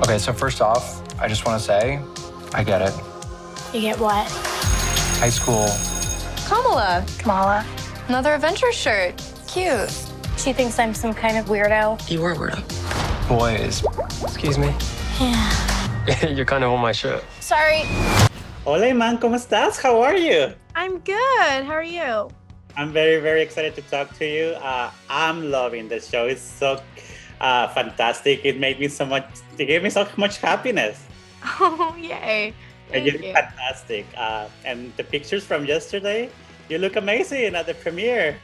Okay, so first off, I just want to say, I get it. You get what? High school. Kamala. Another adventure shirt. Cute. She thinks I'm some kind of weirdo. You are a weirdo. Boys. Excuse me. Yeah. You're kind of on my shirt. Sorry. Hola, Iman, ¿cómo estás? How are you? I'm good. How are you? I'm very, very excited to talk to you. I'm loving the show. It's so fantastic. It gave me so much happiness. Oh, yay. And you're fantastic. And the pictures from yesterday, you look amazing at the premiere.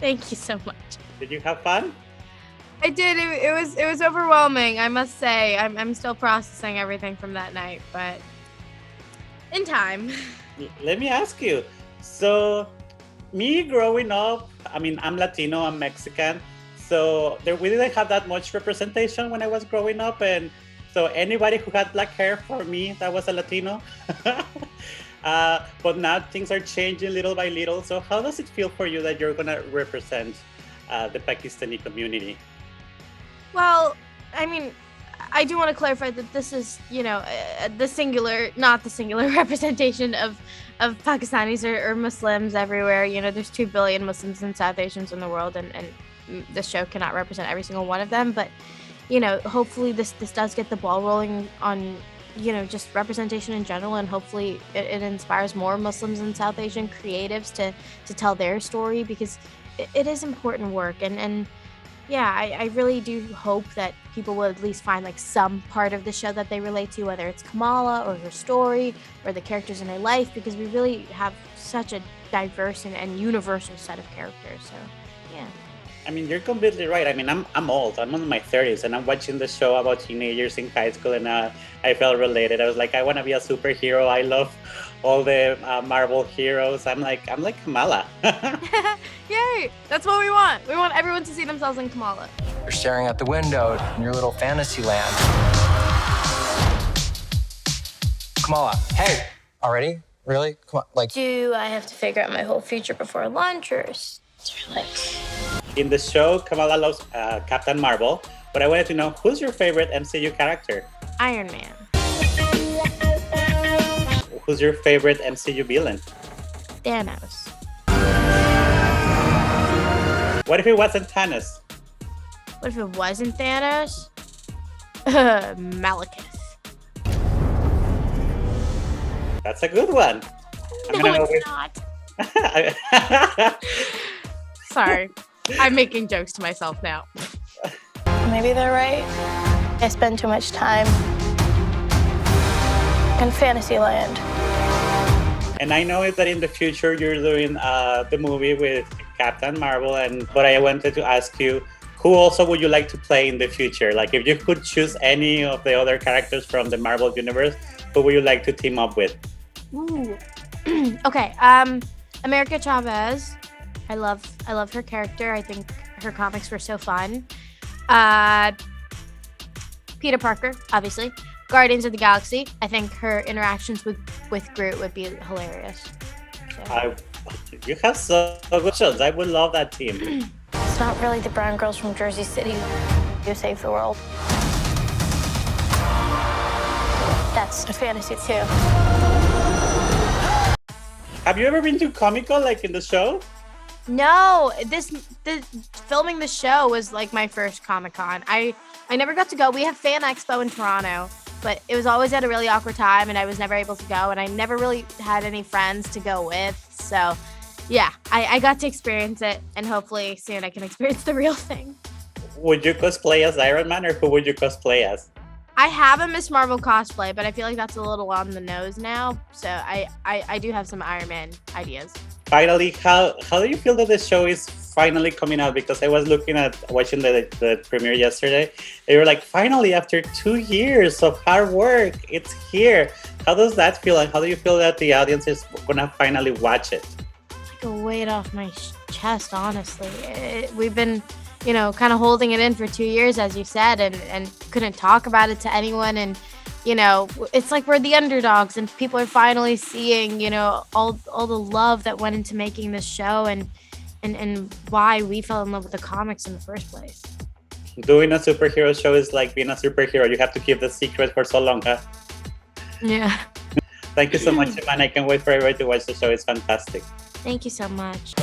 Thank you so much. Did you have fun? I did. It was overwhelming, I must say. I'm still processing everything from that night, but in time. Let me ask you. So, me growing up, I mean, I'm Latino, I'm Mexican. So we didn't have that much representation when I was growing up. And so anybody who had black hair for me, that was a Latino. But now things are changing little by little. So how does it feel for you that you're going to represent the Pakistani community? Well, I mean, I do want to clarify that this is, the singular, not the singular representation of Pakistanis or Muslims everywhere. There's 2 billion Muslims and South Asians in the world, and this show cannot represent every single one of them. But, hopefully this does get the ball rolling on, just representation in general, and hopefully it inspires more Muslims and South Asian creatives to tell their story, because it is important work. And yeah, I really do hope that people will at least find like some part of the show that they relate to, whether it's Kamala or her story or the characters in her life, because we really have such a diverse and universal set of characters. So, yeah. I mean, you're completely right. I mean, I'm old. I'm in my 30s, and I'm watching the show about teenagers in high school, and I felt related. I was like, I want to be a superhero. I love all the Marvel heroes. I'm like Kamala. Yay! That's what we want. We want everyone to see themselves in Kamala. You're staring out the window in your little fantasy land. Kamala, hey! Already? Really? Come on, Do I have to figure out my whole future before lunch, or is there In the show, Kamala loves Captain Marvel, but I wanted to know, who's your favorite MCU character? Iron Man. Who's your favorite MCU villain? Thanos. What if it wasn't Thanos? What if it wasn't Thanos? Malekith. That's a good one. No, it's not. Sorry. I'm making jokes to myself now. Maybe they're right. I spend too much time in Fantasyland. And I know that in the future you're doing the movie with Captain Marvel, but I wanted to ask you, who also would you like to play in the future? Like, if you could choose any of the other characters from the Marvel universe, who would you like to team up with? Ooh. Okay. America Chavez. I love her character. I think her comics were so fun. Peter Parker, obviously. Guardians of the Galaxy. I think her interactions with Groot would be hilarious. So. You have so good shows. I would love that team. It's not really the brown girls from Jersey City who save the world. That's a fantasy too. Have you ever been to Comic-Con like in the show? No, the filming the show was like my first Comic-Con. I never got to go. We have Fan Expo in Toronto, but it was always at a really awkward time, and I was never able to go, and I never really had any friends to go with. So, yeah, I got to experience it, and hopefully soon I can experience the real thing. Would you cosplay as Iron Man, or who would you cosplay as? I have a Miss Marvel cosplay, but I feel like that's a little on the nose now. So I do have some Iron Man ideas. Finally, how do you feel that the show is finally coming out? Because I was watching the premiere yesterday. They were like, finally, after 2 years of hard work, it's here. How does that feel? And how do you feel that the audience is gonna finally watch it? It's like a weight off my chest, honestly. We've been, kind of holding it in for 2 years, as you said, and couldn't talk about it to anyone. And, it's like we're the underdogs, and people are finally seeing, all the love that went into making this show and why we fell in love with the comics in the first place. Doing a superhero show is like being a superhero. You have to keep the secret for so long, huh? Yeah. Thank you so much, Iman. I can't wait for everybody to watch the show. It's fantastic. Thank you so much.